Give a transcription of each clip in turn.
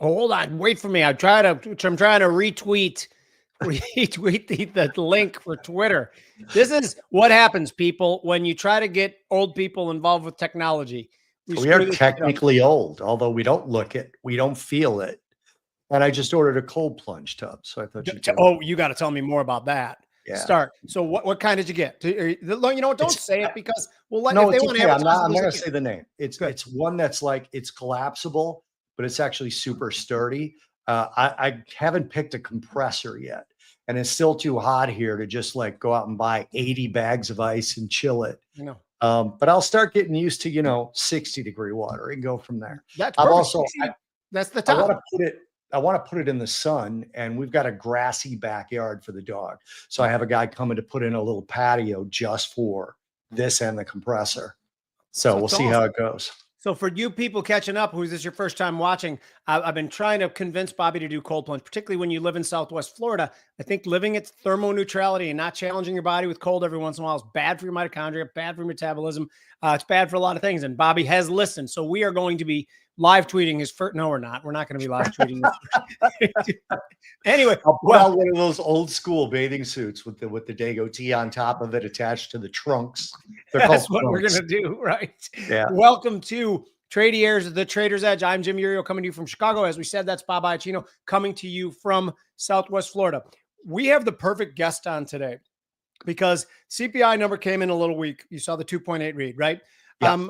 hold on, wait for me. I'm trying to retweet the link for Twitter. This is what happens, people, when you try to get old people involved with technology. We are technically old, although we don't look it, we don't feel it. And I just ordered a cold plunge tub, so I thought you got to tell me more about that. Yeah. Start. So what kind did you get? You know, don't say it because we'll let. No, if they want to. I'm not going to say the name. It's one that's like it's collapsible, but it's actually super sturdy. I haven't picked a compressor yet, and it's still too hot here to just like go out and buy 80 bags of ice and chill it. You know. But I'll start getting used to 60-degree water and go from there. That's perfect. That's the top. I want to put it in the sun, and we've got a grassy backyard for the dog. So I have a guy coming to put in a little patio just for this and the compressor. So we'll see how it goes. So for you people catching up, who's this your first time watching, I've been trying to convince Bobby to do cold plunge, particularly when you live in Southwest Florida. I think living at thermoneutrality and not challenging your body with cold every once in a while is bad for your mitochondria, bad for your metabolism. It's bad for a lot of things. And Bobby has listened. So we are going to be live tweeting his first. No, we're not. We're not going to be live tweeting. Anyway, I'll put out one of those old school bathing suits with the Dago tee on top of it attached to the trunks. That's what we're going to do, right? Yeah. Welcome to Tradiers, the Trader's Edge. I'm Jim Iuorio coming to you from Chicago. As we said, that's Bob Iaccino coming to you from Southwest Florida. We have the perfect guest on today because CPI number came in a little weak. You saw the 2.8 read, right? Yeah.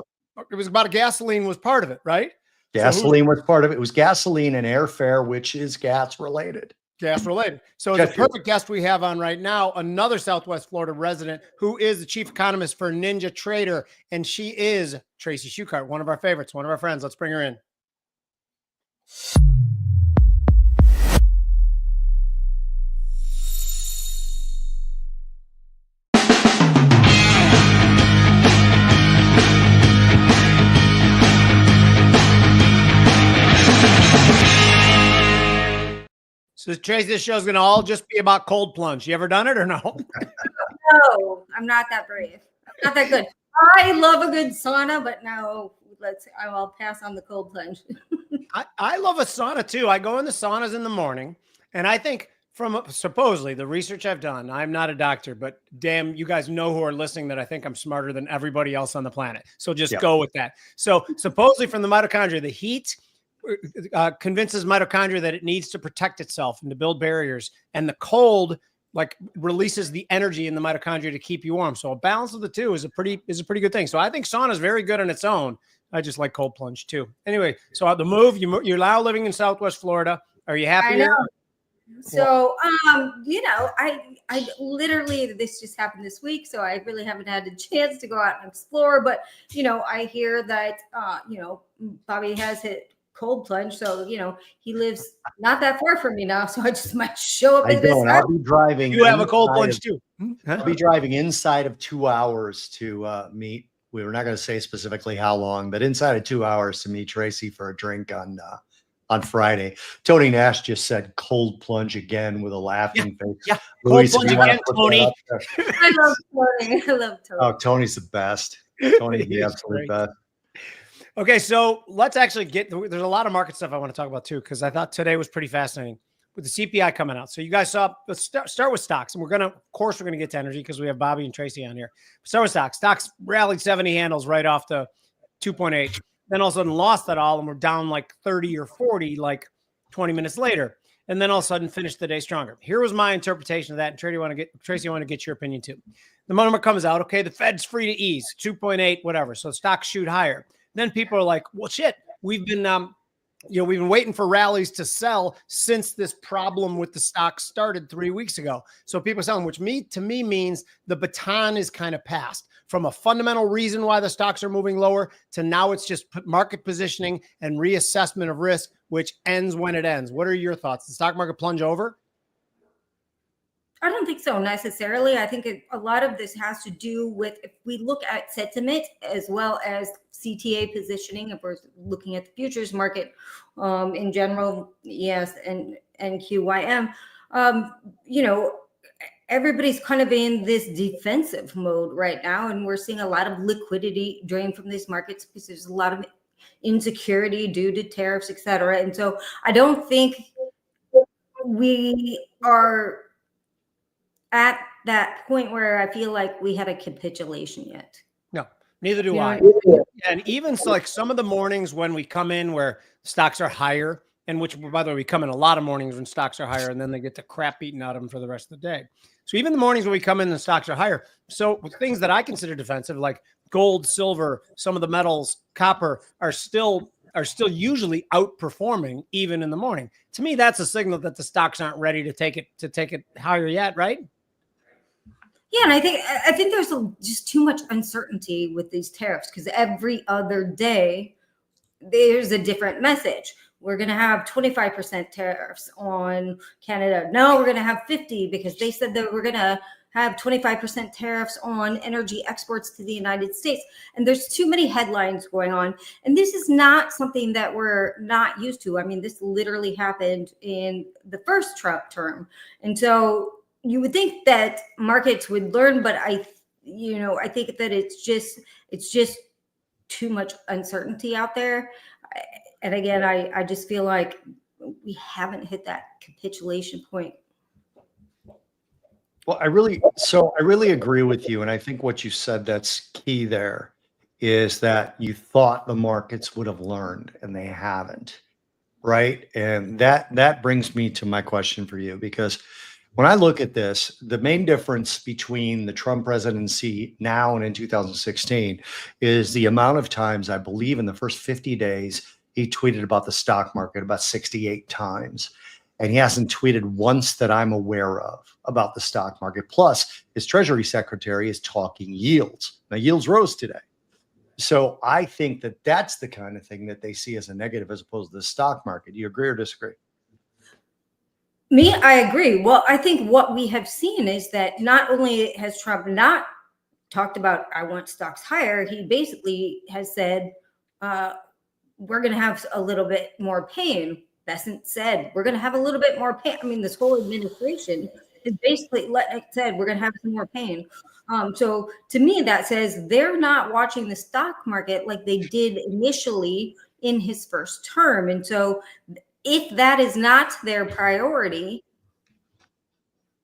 It was about gasoline was part of it, right? Gasoline was part of it. It was gasoline and airfare, which is gas related. So the perfect guest we have on right now, another Southwest Florida resident who is the chief economist for Ninja Trader, and she is Tracy Schuchart, one of our favorites, one of our friends. Let's bring her in. So Tracy, this show's going to all just be about cold plunge. You ever done it or no? No, I'm not that brave. Not that good. I love a good sauna, but no, I will pass on the cold plunge. I love a sauna too. I go in the saunas in the morning, and I think from supposedly the research I've done, I'm not a doctor, but damn, you guys know who are listening that I think I'm smarter than everybody else on the planet. So just go with that. So supposedly from the mitochondria, the heat convinces mitochondria that it needs to protect itself and to build barriers, and the cold like releases the energy in the mitochondria to keep you warm. So a balance of the two is a pretty good thing. So I think sauna is very good on its own. I just like cold plunge too. Anyway, so the move, you're now living in Southwest Florida. Are you happy here? So, I literally, this just happened this week, so I really haven't had a chance to go out and explore, but, I hear that, Bobby has hit cold plunge. So, he lives not that far from me now. So I just might show up. I'll be driving. You have a cold plunge too. I'll be driving inside of 2 hours to meet. We were not going to say specifically how long, but inside of 2 hours to meet Tracy for a drink on Friday. Tony Nash just said cold plunge again with a laughing face. Yeah. Cold plunge again, Tony. I love Tony. Oh, Tony's the best. Tony's the absolute best. Okay, so let's actually there's a lot of market stuff I want to talk about too, because I thought today was pretty fascinating with the CPI coming out. So you guys saw, let's start with stocks. And we're going to get to energy because we have Bobby and Tracy on here. Start with stocks. Stocks rallied 70 handles right off the 2.8. Then all of a sudden lost that all and we're down like 30 or 40, like 20 minutes later. And then all of a sudden finished the day stronger. Here was my interpretation of that. And Tracy, I want to get your opinion too. The number comes out, okay, the Fed's free to ease, 2.8, whatever. So stocks shoot higher. Then people are like, well, shit, we've been waiting for rallies to sell since this problem with the stock started 3 weeks ago. So people are selling, which to me means the baton is kind of passed from a fundamental reason why the stocks are moving lower to now it's just market positioning and reassessment of risk, which ends when it ends. What are your thoughts? The stock market plunge over? I don't think so necessarily. I think a lot of this has to do with, if we look at sentiment as well as CTA positioning, if we're looking at the futures market in general, yes, and QYM, everybody's kind of in this defensive mode right now. And we're seeing a lot of liquidity drain from these markets because there's a lot of insecurity due to tariffs, et cetera. And so I don't think we are at that point where I feel like we had a capitulation yet. No, neither do I. And even so, like some of the mornings when we come in where stocks are higher, and which, by the way, we come in a lot of mornings when stocks are higher, and then they get the crap beaten out of them for the rest of the day. So even the mornings when we come in and stocks are higher. So with things that I consider defensive, like gold, silver, some of the metals, copper, are still usually outperforming even in the morning. To me, that's a signal that the stocks aren't ready to take it higher yet, right? Yeah, and I think there's just too much uncertainty with these tariffs, because every other day there's a different message. We're going to have 25% tariffs on Canada. No, we're going to have 50 because they said that we're going to have 25% tariffs on energy exports to the United States. And there's too many headlines going on. And this is not something that we're not used to. I mean, this literally happened in the first Trump term. And so you would think that markets would learn, but I think that it's just too much uncertainty out there. And again, I just feel like we haven't hit that capitulation point. Well, I really agree with you. And I think what you said that's key there is that you thought the markets would have learned and they haven't. Right. And that brings me to my question for you, because when I look at this, the main difference between the Trump presidency now and in 2016 is the amount of times, I believe in the first 50 days, he tweeted about the stock market about 68 times. And he hasn't tweeted once that I'm aware of about the stock market. Plus, his Treasury Secretary is talking yields. Now, yields rose today. So I think that that's the kind of thing that they see as a negative as opposed to the stock market. Do you agree or disagree? Me, I agree. Well, I think what we have seen is that not only has Trump not talked about I want stocks higher, he basically has said we're going to have a little bit more pain. Bessent said we're going to have a little bit more pain. I mean, this whole administration is basically said we're going to have some more pain. So to me, that says they're not watching the stock market like they did initially in his first term. And so if that is not their priority,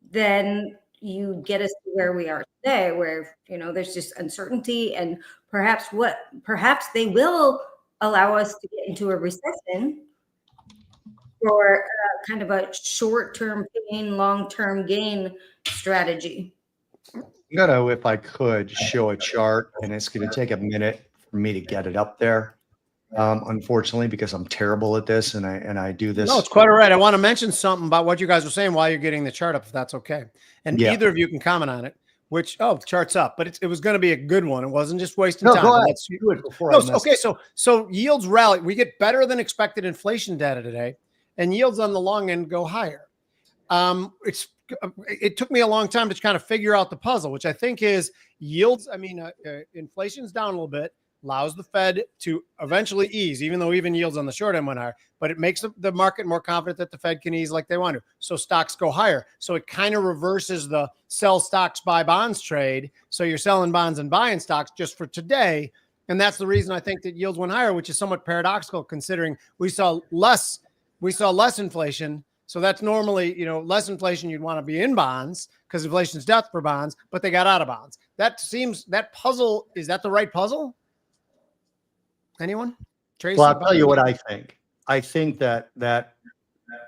then you get us to where we are today, where, there's just uncertainty, and perhaps they will allow us to get into a recession for kind of a short-term pain, long-term gain strategy. I'm gonna, if I could, show a chart, and it's going to take a minute for me to get it up there. Unfortunately, because I'm terrible at this, and I do this. No, it's quite all right. I want to mention something about what you guys were saying while you're getting the chart up, if that's okay. And either of you can comment on it. The chart's up, but it was going to be a good one. It wasn't just wasting time. Go ahead. Let's do it before. Okay, so yields rally. We get better than expected inflation data today, and yields on the long end go higher. It took me a long time to kind of figure out the puzzle, which I think is yields. I mean, inflation's down a little bit. Allows the Fed to eventually ease, even though even yields on the short end went higher, but it makes the market more confident that the Fed can ease like they want to. So stocks go higher. So it kind of reverses the sell stocks, buy bonds trade. So you're selling bonds and buying stocks just for today. And that's the reason I think that yields went higher, which is somewhat paradoxical considering we saw less inflation. So that's normally, less inflation. You'd want to be in bonds because inflation is death for bonds, but they got out of bonds. That puzzle, is that the right puzzle? Anyone? Tracy? Well, I'll tell you what I think. I think that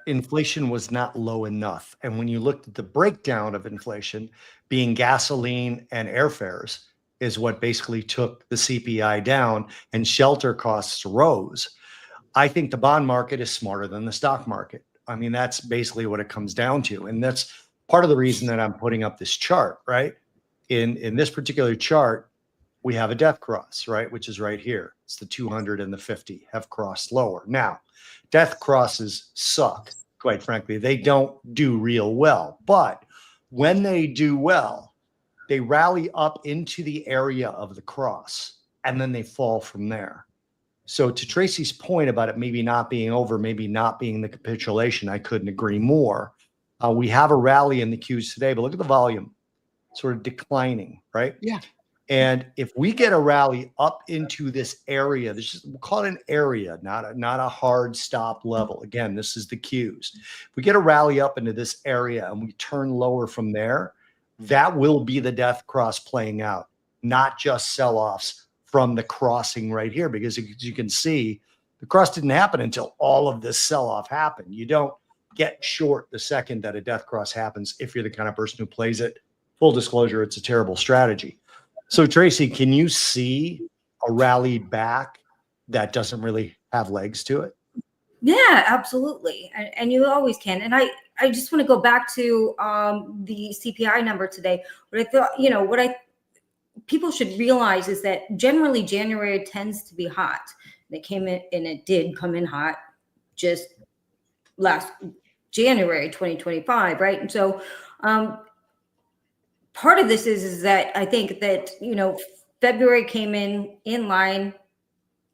inflation was not low enough. And when you looked at the breakdown of inflation, being gasoline and airfares is what basically took the CPI down, and shelter costs rose. I think the bond market is smarter than the stock market. I mean, that's basically what it comes down to. And that's part of the reason that I'm putting up this chart, right? In this particular chart, we have a death cross, right? Which is right here. It's the 200 and the 50 have crossed lower. Now, death crosses suck, quite frankly. They don't do real well. But when they do well, they rally up into the area of the cross, and then they fall from there. So to Tracy's point about it maybe not being over, maybe not being the capitulation, I couldn't agree more. We have a rally in the Qs today, but look at the volume, sort of declining, right? Yeah. And if we get a rally up into this area, we'll call it an area, not a hard stop level. Again, this is the cues. If we get a rally up into this area and we turn lower from there, that will be the death cross playing out, not just sell-offs from the crossing right here. Because as you can see, the cross didn't happen until all of this sell-off happened. You don't get short the second that a death cross happens if you're the kind of person who plays it. Full disclosure, it's a terrible strategy. So Tracy, can you see a rally back that doesn't really have legs to it? Yeah, absolutely. And you always can. And I just want to go back to the CPI number today. What I thought, people should realize is that generally January tends to be hot. They came in, and it did come in hot just last January 2025, right? And so part of this is that I think that, February came in line, a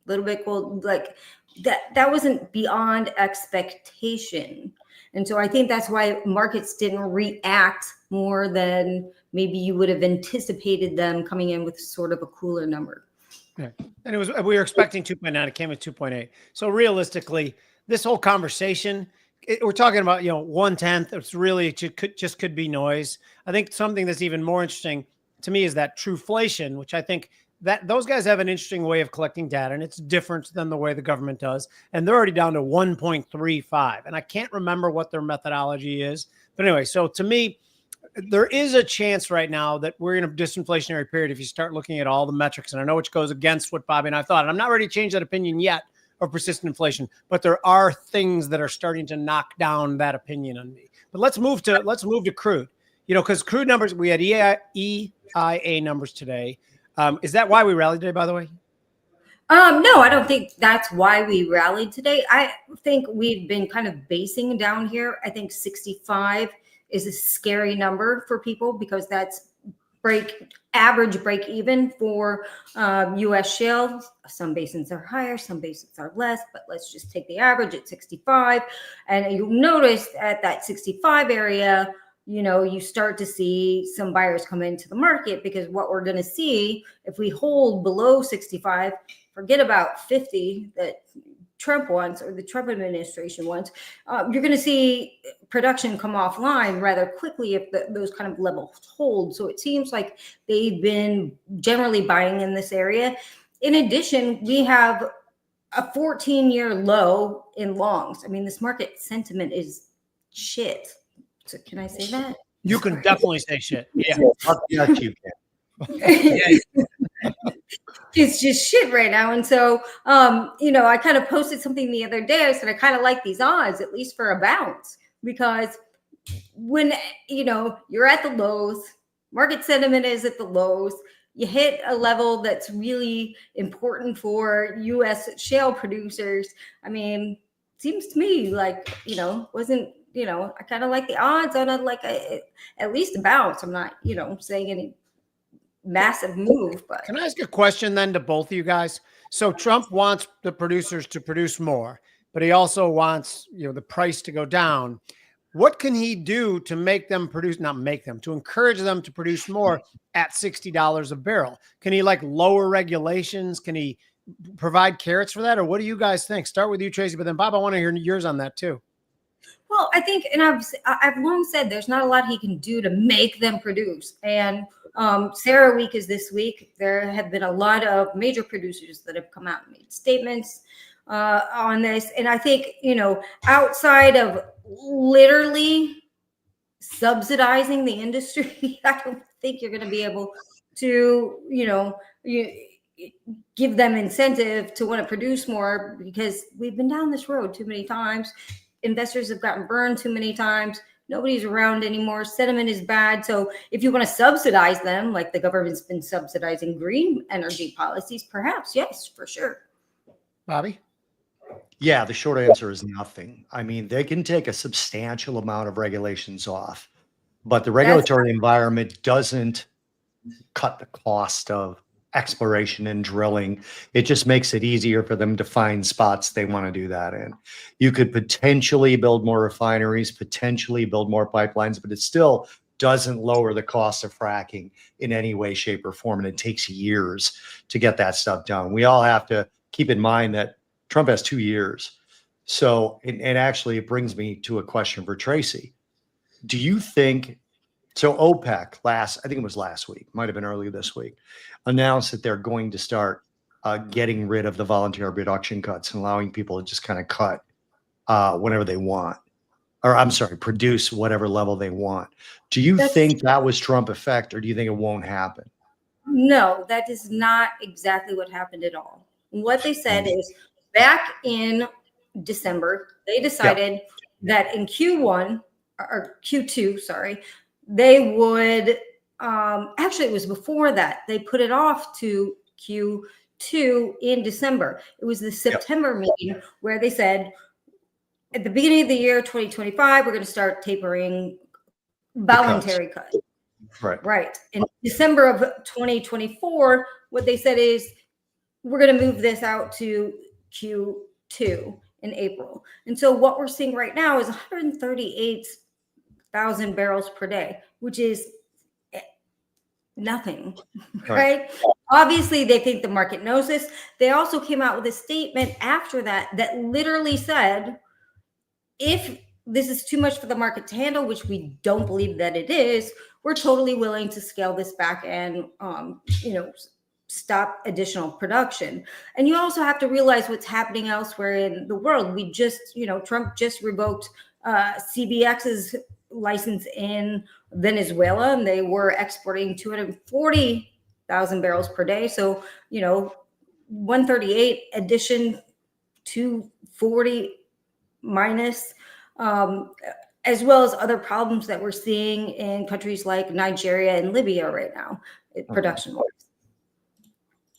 little bit cold, like that wasn't beyond expectation. And so I think that's why markets didn't react more than maybe you would have anticipated them coming in with sort of a cooler number. Yeah. And we were expecting 2.9, it came at 2.8. So realistically, this whole conversation, we're talking about, 1/10. It's really just could be noise. I think something that's even more interesting to me is that trueflation, which I think that those guys have an interesting way of collecting data, and it's different than the way the government does. And they're already down to 1.35. And I can't remember what their methodology is. But anyway, so to me, there is a chance right now that we're in a disinflationary period if you start looking at all the metrics. And I know which goes against what Bobby and I thought. And I'm not ready to change that opinion yet of persistent inflation, but there are things that are starting to knock down that opinion on me. But let's move to crude, because crude numbers, we had EIA numbers today. Is that why we rallied today, by the way? No, I don't think that's why we rallied today. I think we've been kind of basing down here. I think 65 is a scary number for people because that's average break even for U.S. shale. Some basins are higher, some basins are less, but let's just take the average at 65. And you'll notice at that 65 area, you start to see some buyers come into the market, because what we're going to see if we hold below 65, forget about 50 that Trump wants or the Trump administration wants, you're going to see production come offline rather quickly if those kind of levels hold. So it seems like they've been generally buying in this area. In addition, we have a 14-year low in longs. I mean, this market sentiment is shit. So can I say that? You can definitely say shit. Yeah. Yes, you can. It's just shit right now. And so, I kind of posted something the other day. I said, I kind of like these odds, at least for a bounce, because when, you're at the lows, market sentiment is at the lows, you hit a level that's really important for U.S. shale producers. I mean, seems to me like, wasn't, I kind of like the odds on at least a bounce. I'm not, saying any massive move. But can I ask a question then to both of you guys? So Trump wants the producers to produce more, but he also wants, the price to go down. What can he do to make them produce, not make them, to encourage them to produce more at $60 a barrel? Can he lower regulations? Can he provide carrots for that? Or what do you guys think? Start with you, Tracy, but then Bob, I want to hear yours on that too. Well, I think, and I've long said there's not a lot he can do to make them produce. And Sarah Week is this week. There have been a lot of major producers that have come out and made statements on this. And I think, outside of literally subsidizing the industry, I don't think you're going to be able to, give them incentive to want to produce more, because we've been down this road too many times. Investors have gotten burned too many times. Nobody's around anymore. Sentiment is bad. So if you want to subsidize them, like the government's been subsidizing green energy policies, perhaps, yes, for sure. Bobby? Yeah, the short answer is nothing. I mean, they can take a substantial amount of regulations off, but the regulatory environment doesn't cut the cost of exploration and drilling. It just makes it easier for them to find spots they want to do that in. You could potentially build more refineries, potentially build more pipelines, but it's still doesn't lower the cost of fracking in any way, shape, or form. And it takes years to get that stuff done. We all have to keep in mind that Trump has 2 years. So, and actually it brings me to a question for Tracy. Do you think, so OPEC I think it was last week, might've been earlier this week, announced that they're going to start getting rid of the voluntary production cuts and allowing people to just kind of cut whenever they want. Or I'm sorry, produce whatever level they want. Do you think that was Trump effect, or do you think it won't happen? No, that is not exactly what happened at all. What they said is back in December, they decided that in Q1 or Q2, sorry, they would, actually it was before that, they put it off to Q2 in December. It was the September meeting where they said, at the beginning of the year, 2025, we're going to start tapering voluntary cuts. Right. In December of 2024, what they said is we're going to move this out to Q2 in April. And so what we're seeing right now is 138,000 barrels per day, which is nothing, right? Obviously, they think the market knows this. They also came out with a statement after that that literally said, if this is too much for the market to handle, which we don't believe that it is, we're totally willing to scale this back and, stop additional production. And you also have to realize what's happening elsewhere in the world. We just, Trump just revoked CBX's license in Venezuela, and they were exporting 240,000 barrels per day. So, 138 addition, 240 minus, as well as other problems that we're seeing in countries like Nigeria and Libya right now, production-wise.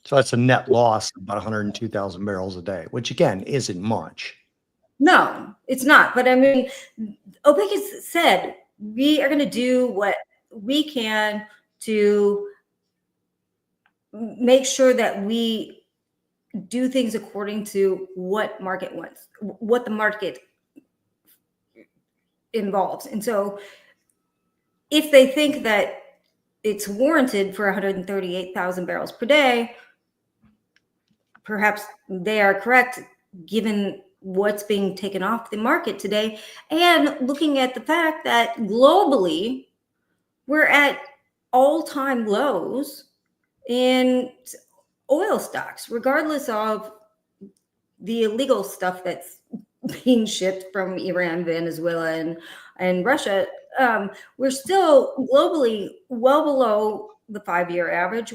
So that's a net loss of about 102,000 barrels a day, which again isn't much. No, it's not. But I mean, OPEC has said we are going to do what we can to make sure that we do things according to what market wants, what the market involves. And so if they think that it's warranted for 138,000 barrels per day, perhaps they are correct given what's being taken off the market today, and looking at the fact that globally we're at all-time lows in oil stocks, regardless of the illegal stuff that's being shipped from Iran, Venezuela, and Russia. We're still globally well below the 5-year average,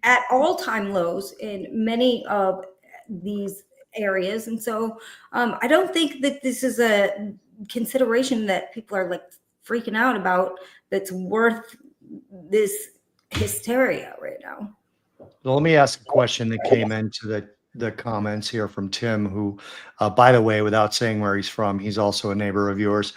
at all-time lows in many of these areas. And so I don't think that this is a consideration that people are like freaking out about that's worth this hysteria right now. Well, let me ask a question that came into the comments here from Tim, who, by the way, without saying where he's from, he's also a neighbor of yours.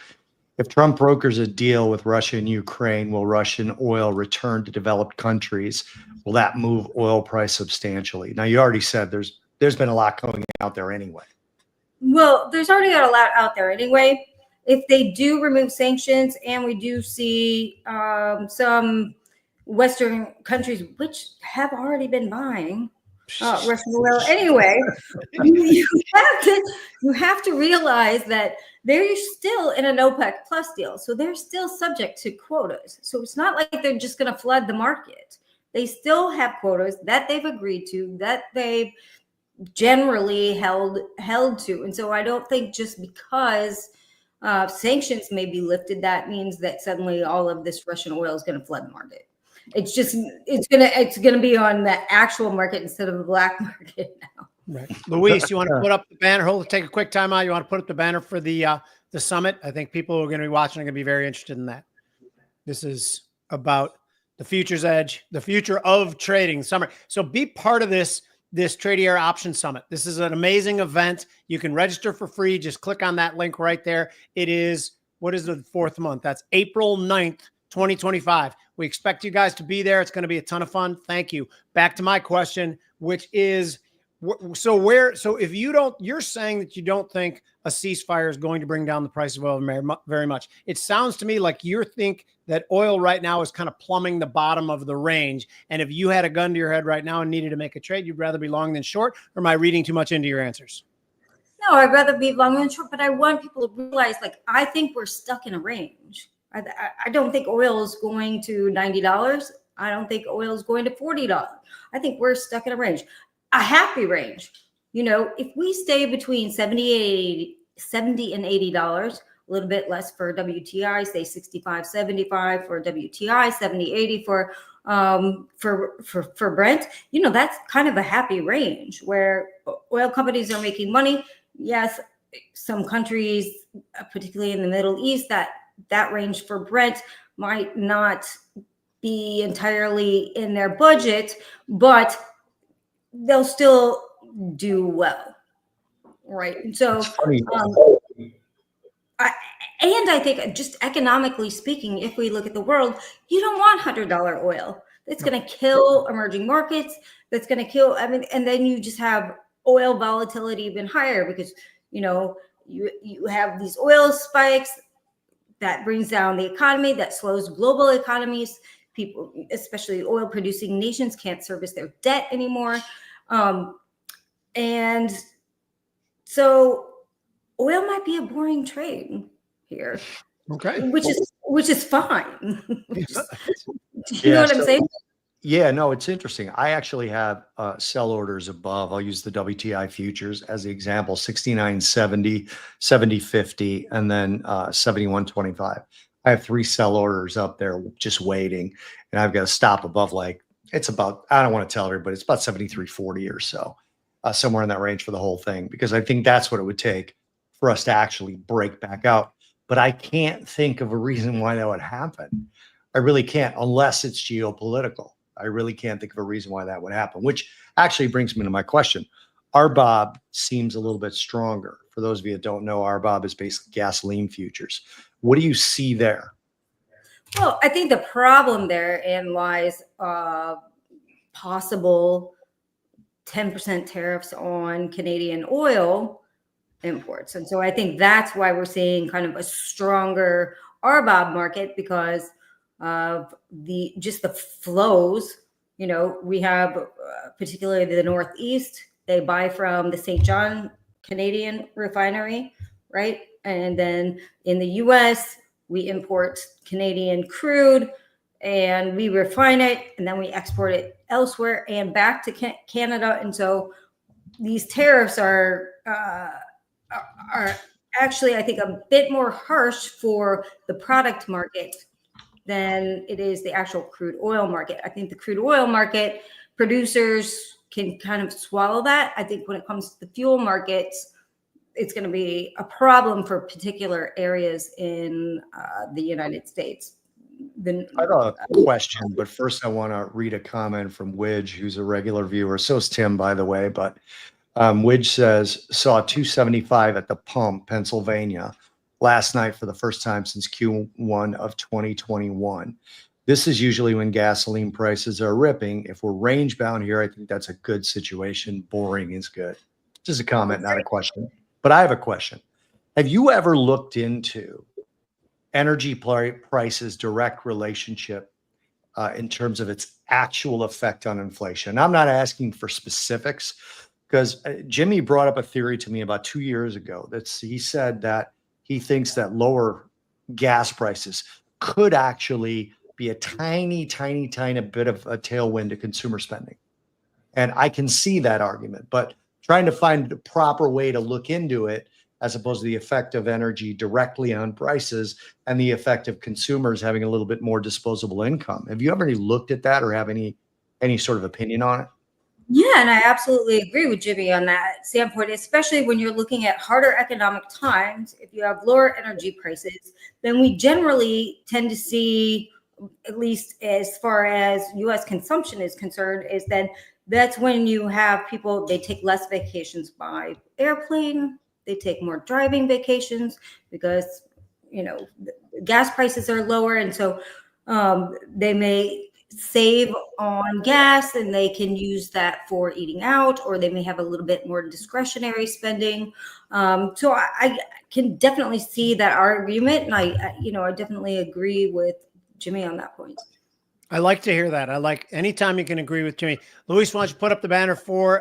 If Trump brokers a deal with Russia and Ukraine, will Russian oil return to developed countries? Will that move oil price substantially? Now, you already said there's been a lot going out there anyway. Well, there's already a lot out there anyway. If they do remove sanctions, and we do see some Western countries, which have already been buying Russian oil anyway, you have to realize that they're still in an OPEC plus deal. So they're still subject to quotas. So it's not like they're just going to flood the market. They still have quotas that they've agreed to, that they've generally held to. And so I don't think just because sanctions may be lifted, that means that suddenly all of this Russian oil is going to flood the market. It's gonna be on the actual market instead of the black market now. Right. Luis, you want to put up the banner? Take a quick time out. You want to put up the banner for the summit? I think people who are going to be watching are going to be very interested in that. This is about the future's edge, the future of trading summer. So be part of this Trade Air Option Summit. This is an amazing event. You can register for free. Just click on that link right there. It is, what is the 4th month? That's April 9th, 2025. We expect you guys to be there. It's going to be a ton of fun. Thank you. Back to my question, which is, So if you don't, you're saying that you don't think a ceasefire is going to bring down the price of oil very much. It sounds to me like you think that oil right now is kind of plumbing the bottom of the range. And if you had a gun to your head right now and needed to make a trade, you'd rather be long than short. Or am I reading too much into your answers? No, I'd rather be long than short, but I want people to realize, like, I think we're stuck in a range. I don't think oil is going to $90. I don't think oil is going to $40. I think we're stuck in a range, a happy range. You know, if we stay between 70 and $80, a little bit less for WTI, say 65, 75 for WTI, 70, 80 for Brent, you know, that's kind of a happy range where oil companies are making money. Yes, some countries, particularly in the Middle East, that range for Brent might not be entirely in their budget, but they'll still do well, right? And so, I think just economically speaking, if we look at the world, you don't want $100 oil. That's going to kill emerging markets. That's going to kill. I mean, and then you just have oil volatility even higher because, you know, you have these oil spikes that brings down the economy, that slows global economies. People, especially oil producing nations, can't service their debt anymore. And so oil might be a boring trade here. Okay. Which is fine. You know what I'm saying? Yeah, no, it's interesting. I actually have sell orders above. I'll use the WTI futures as the example, 69.70, 70.50, and then 71.25. I have 3 sell orders up there just waiting, and I've got to stop above, like, it's about, I don't want to tell everybody, it's about 73.40 or so, somewhere in that range for the whole thing, because I think that's what it would take for us to actually break back out. But I can't think of a reason why that would happen. I really can't, unless it's geopolitical. I really can't think of a reason why that would happen, which actually brings me to my question. RBOB seems a little bit stronger. For those of you that don't know, RBOB is basically gasoline futures. What do you see there? Well, I think the problem therein lies possible 10% tariffs on Canadian oil imports. And so I think that's why we're seeing kind of a stronger RBOB market, because of the flows. You know, we have particularly the Northeast, they buy from the St. John Canadian refinery, right? And then in the US, we import Canadian crude and we refine it, and then we export it elsewhere and back to Canada. And so these tariffs are actually, I think, a bit more harsh for the product market than it is the actual crude oil market. I think the crude oil market producers can kind of swallow that. I think when it comes to the fuel markets, it's going to be a problem for particular areas in the United States. I have a question, but first I want to read a comment from Widge, who's a regular viewer. So is Tim, by the way. But Widge says, saw 275 at the pump, Pennsylvania, last night for the first time since Q1 of 2021. This is usually when gasoline prices are ripping. If we're range bound here, I think that's a good situation. Boring is good. Just a comment, not a question. But I have a question. Have you ever looked into energy prices direct relationship in terms of its actual effect on inflation? I'm not asking for specifics, because Jimmy brought up a theory to me about 2 years ago. He said that he thinks that lower gas prices could actually be a tiny bit of a tailwind to consumer spending. And I can see that argument, but trying to find the proper way to look into it, as opposed to the effect of energy directly on prices and the effect of consumers having a little bit more disposable income. Have you ever looked at that or have any sort of opinion on it? Yeah, and I absolutely agree with Jimmy on that standpoint, especially when you're looking at harder economic times. If you have lower energy prices, then we generally tend to see, at least as far as U.S. consumption is concerned, is then that's when you have people, they take less vacations by airplane, they take more driving vacations because, you know, gas prices are lower. And so they may save on gas and they can use that for eating out, or they may have a little bit more discretionary spending. So I can definitely see that argument, and I definitely agree with Jimmy on that point. I like to hear that. I like anytime you can agree with Jimmy. Luis, why don't you put up the banner for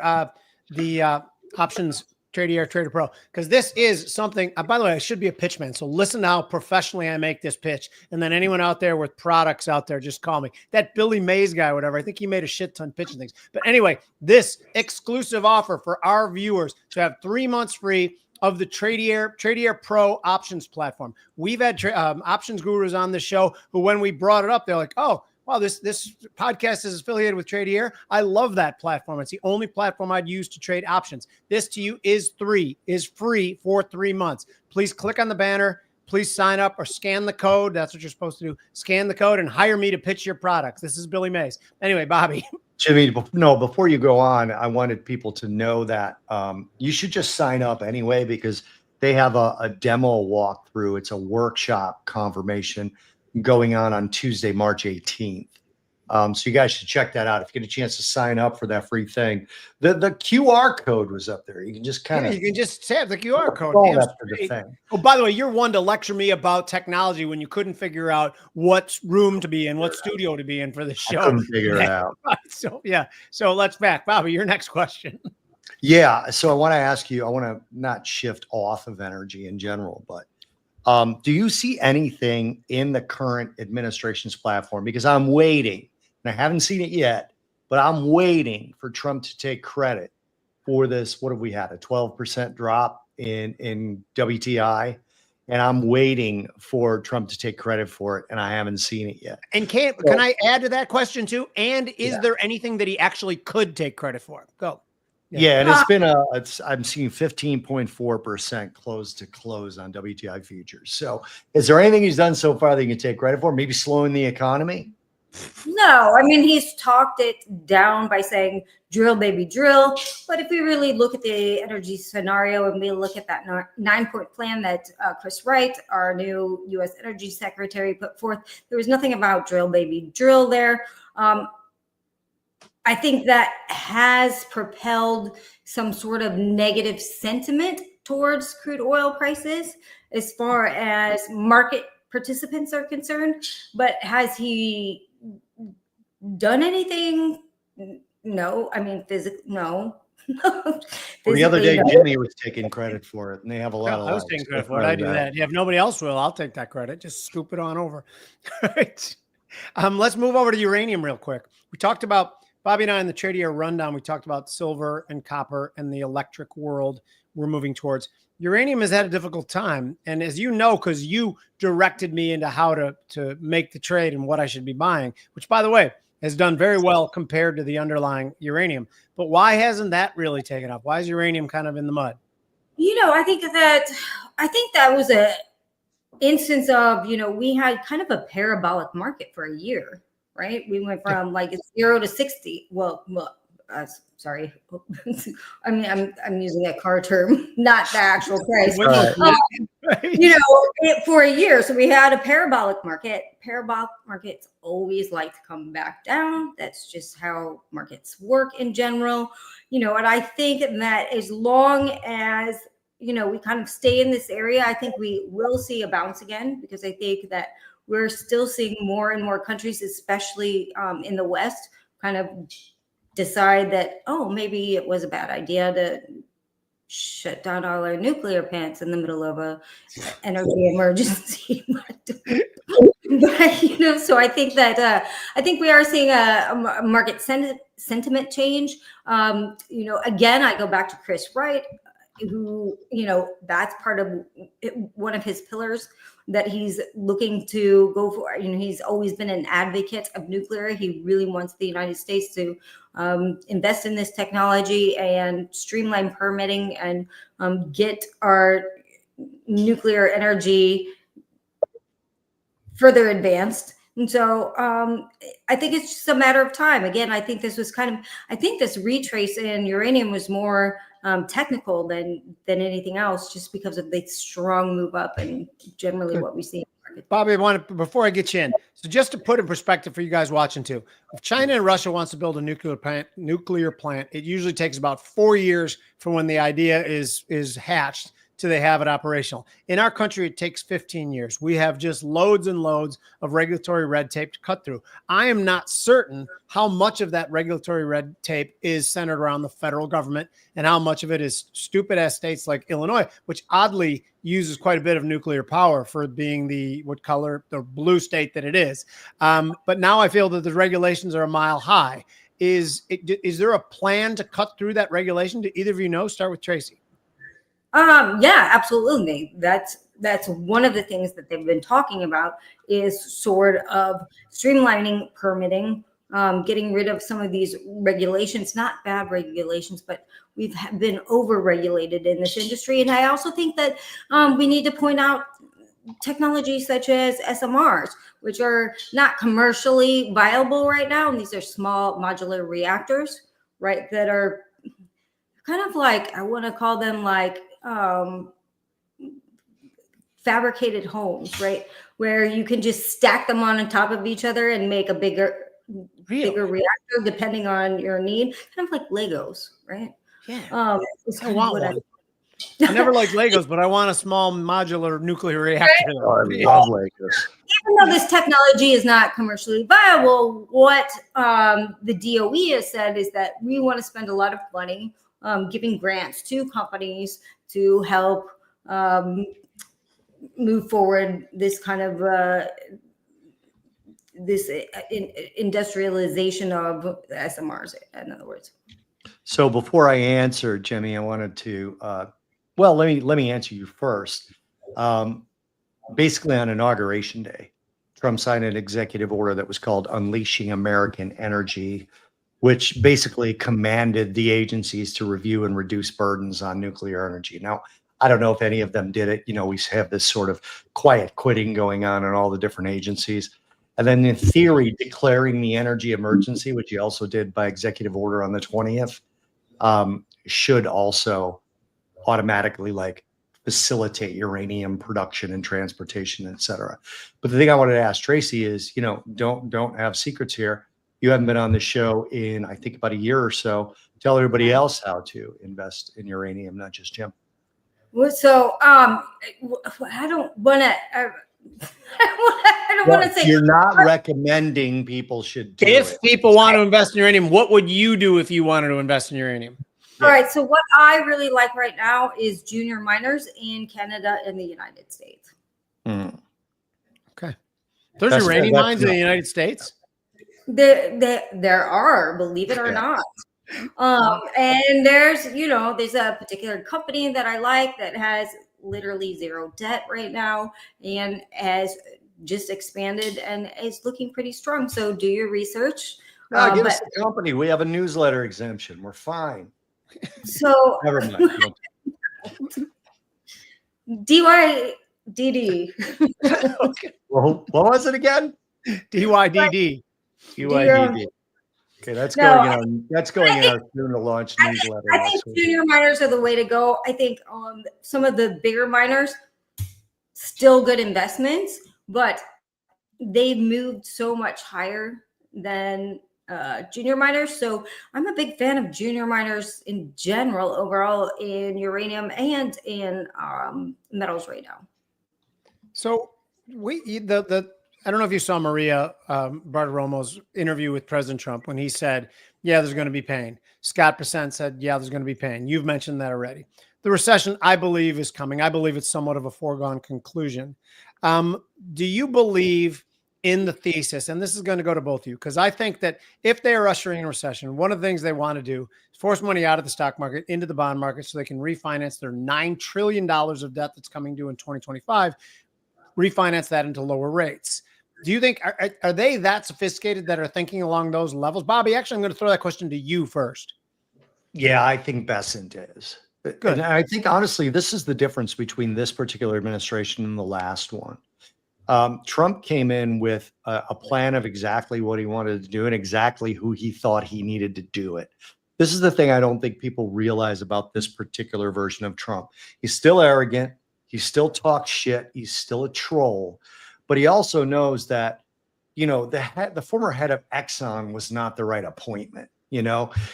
the options Trader Pro, because this is something, by the way, I should be a pitch man. So listen to how professionally I make this pitch. And then anyone out there with products out there, just call me. That Billy Mays guy, whatever, I think he made a shit ton pitching things. But anyway, this exclusive offer for our viewers to have 3 months free of the Trader Pro options platform. We've had options gurus on the show who, when we brought it up, they're like, oh, wow, this podcast is affiliated with Tradier. I love that platform. It's the only platform I'd use to trade options. This to you is free for 3 months. Please click on the banner. Please sign up or scan the code. That's what you're supposed to do. Scan the code and hire me to pitch your products. This is Billy Mays. Anyway, Bobby. Jimmy, no, before you go on, I wanted people to know that you should just sign up anyway, because they have a demo walkthrough. It's a workshop confirmation going on Tuesday, March 18th. So you guys should check that out if you get a chance to sign up for that free thing. The QR code was up there. You can just kind of you can just have the QR code. The thing. Oh, by the way, you're one to lecture me about technology when you couldn't figure out what room to be in, what studio to be in for the show. I couldn't figure it out. So yeah. So let's back. Bobby, your next question. Yeah. So I want to ask you, I want to not shift off of energy in general, but do you see anything in the current administration's platform? Because I'm waiting, and I haven't seen it yet, but I'm waiting for Trump to take credit for this. What have we had? A 12% drop in WTI. And I'm waiting for Trump to take credit for it, and I haven't seen it yet. And can I add to that question too? And is there anything that he actually could take credit for? Go. Yeah, and it's been I'm seeing 15.4% close to close on WTI futures. So is there anything he's done so far that you can take credit for? Maybe slowing the economy? No, I mean, he's talked it down by saying drill, baby, drill. But if we really look at the energy scenario and we look at that 9-point plan that Chris Wright, our new U.S. Energy Secretary, put forth, there was nothing about drill, baby, drill there. I think that has propelled some sort of negative sentiment towards crude oil prices as far as market participants are concerned. But has he done anything? No. I mean, no. Well, the other day, Jimmy was taking credit for it, and they have a lot of. I was taking credit for it. I do that. Yeah, if nobody else will, I'll take that credit. Just scoop it on over. All right. Let's move over to uranium real quick. We talked about, Bobby and I in the Trader rundown, we talked about silver and copper and the electric world we're moving towards. Uranium has had a difficult time. And as you know, because you directed me into how to make the trade and what I should be buying, which, by the way, has done very well compared to the underlying uranium. But why hasn't that really taken off? Why is uranium kind of in the mud? I think that was a instance of, we had kind of a parabolic market for a year, right? We went from like 0 to 60. Well, sorry. I mean, I'm using a car term, not the actual price. For a year. So we had a parabolic market. Parabolic markets always like to come back down. That's just how markets work in general. And I think that as long as, we kind of stay in this area, I think we will see a bounce again, because I think that we're still seeing more and more countries, especially in the West, kind of decide that, maybe it was a bad idea to shut down all our nuclear plants in the middle of a energy emergency. But, so I think that we are seeing a market sentiment change. Again, I go back to Chris Wright, who, that's part of one of his pillars that he's looking to go for. He's always been an advocate of nuclear. He really wants the United States to invest in this technology and streamline permitting and get our nuclear energy further advanced. And so I think it's just a matter of time. Again, I think this retrace in uranium was more than anything else, just because of the strong move up and generally what we see in Bobby, before I get you in, so just to put in perspective for you guys watching too, if China and Russia wants to build a nuclear plant, it usually takes about 4 years from when the idea is hatched till they have it operational. In our country, it takes 15 years. We have just loads and loads of regulatory red tape to cut through. I am not certain how much of that regulatory red tape is centered around the federal government and how much of it is stupid ass states like Illinois, which oddly uses quite a bit of nuclear power for being the blue state that it is. But now I feel that the regulations are a mile high. Is there a plan to cut through that regulation? Do either of you know? Start with Tracy. Yeah, absolutely. That's one of the things that they've been talking about is sort of streamlining permitting, getting rid of some of these regulations, not bad regulations, but we've been over-regulated in this industry. And I also think that we need to point out technologies such as SMRs, which are not commercially viable right now. And these are small modular reactors, right, that are kind of like, I want to call them like fabricated homes, right? Where you can just stack them on top of each other and make a bigger reactor depending on your need, kind of like Legos, right? Yeah. It's kind of what I never liked Legos, but I want a small modular nuclear reactor. Right? I love Legos. Even though this technology is not commercially viable, what the DOE has said is that we want to spend a lot of money giving grants to companies to help move forward this kind of industrialization of SMRs, in other words. So before I answer, Jimmy, I wanted to, let me answer you first. Basically on Inauguration Day, Trump signed an executive order that was called Unleashing American Energy, which basically commanded the agencies to review and reduce burdens on nuclear energy. Now, I don't know if any of them did it. You know, we have this sort of quiet quitting going on in all the different agencies. And then in theory, declaring the energy emergency, which he also did by executive order on the 20th, should also automatically like facilitate uranium production and transportation, et cetera. But the thing I wanted to ask Tracy is, you know, don't have secrets here. You haven't been on the show in, I think, about a year or so. Tell everybody else how to invest in uranium, not just Jim. Well, so I don't want to. I don't want to say you're not recommending people should do if it. People want to invest in uranium, what would you do if you wanted to invest in uranium? All right. So what I really like right now is junior miners in Canada and the United States. Okay. There's uranium mines in the United States? There are, believe it or not. And there's a particular company that I like that has literally zero debt right now and has just expanded and is looking pretty strong. So do your research. No, give us the company. We have a newsletter exemption. We're fine. So never mind. DYDD. Okay. Well, what was it again? DYDD. DYDD. Okay, that's going in our soon to launch newsletter. I think junior miners are the way to go. I think some of the bigger miners, still good investments, but they've moved so much higher than junior miners. So I'm a big fan of junior miners in general, overall in uranium and in metals right now. So I don't know if you saw Maria Bartiromo's interview with President Trump when he said, yeah, there's going to be pain. Scott Bessent said, yeah, there's going to be pain. You've mentioned that already. The recession, I believe, is coming. I believe it's somewhat of a foregone conclusion. Do you believe in the thesis, and this is going to go to both of you, because I think that if they are ushering in a recession, one of the things they want to do is force money out of the stock market into the bond market so they can refinance their $9 trillion of debt that's coming due in 2025, refinance that into lower rates. Do you think, are they that sophisticated that are thinking along those levels? Bobby, actually, I'm going to throw that question to you first. Yeah, I think Bessent is. Good. And I think, honestly, this is the difference between this particular administration and the last one. Trump came in with a plan of exactly what he wanted to do and exactly who he thought he needed to do it. This is the thing I don't think people realize about this particular version of Trump. He's still arrogant. He still talks shit. He's still a troll. but he also knows that, the former head of Exxon was not the right appointment.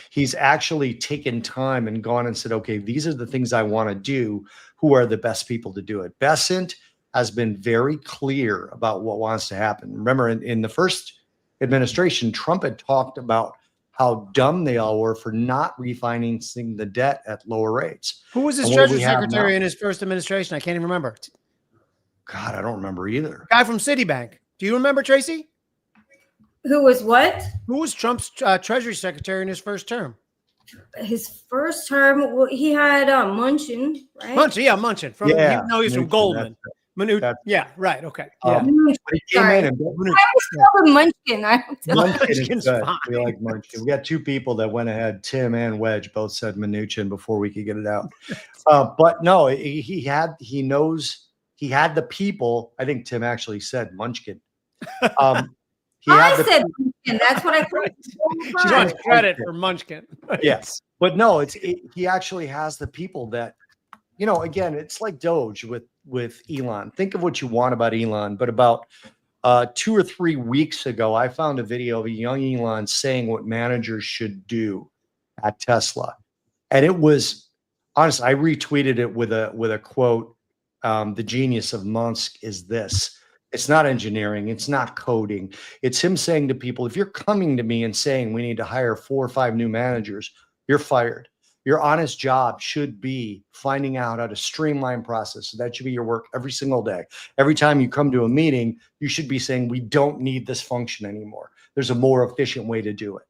He's actually taken time and gone and said, okay, these are the things I want to do. Who are the best people to do it? Besant has been very clear about what wants to happen. Remember, in the first administration, Trump had talked about how dumb they all were for not refinancing the debt at lower rates. Who was his And what do Treasury we have Secretary now? in his first administration? I can't even remember. God, I don't remember either. Guy from Citibank. Do you remember, Tracy? Who was what? Who was Trump's Treasury Secretary in his first term? His first term, well, he had Munchin, right? Munchin, yeah, Munchin. He's from Mnuchin, Goldman. Yeah, right. Okay. Yeah. But he came in and I was called Munchkin. Munchin is good. fine. We like Munchin. We got two people that went ahead. Tim and Wedge both said Mnuchin before we could get it out. But no, he had the people. I think Tim actually said Munchkin. I said Munchkin. That's what I called it. She wants credit for Munchkin. Yes. But no, he actually has the people that, again, it's like Doge with Elon. Think of what you want about Elon, but about 2 or 3 weeks ago, I found a video of a young Elon saying what managers should do at Tesla. And it was, honestly, I retweeted it with a quote. The genius of Musk is this. It's not engineering. It's not coding. It's him saying to people, if you're coming to me and saying we need to hire 4 or 5 new managers, you're fired. Your honest job should be finding out how to streamline process. So that should be your work every single day. Every time you come to a meeting, you should be saying, we don't need this function anymore. There's a more efficient way to do it.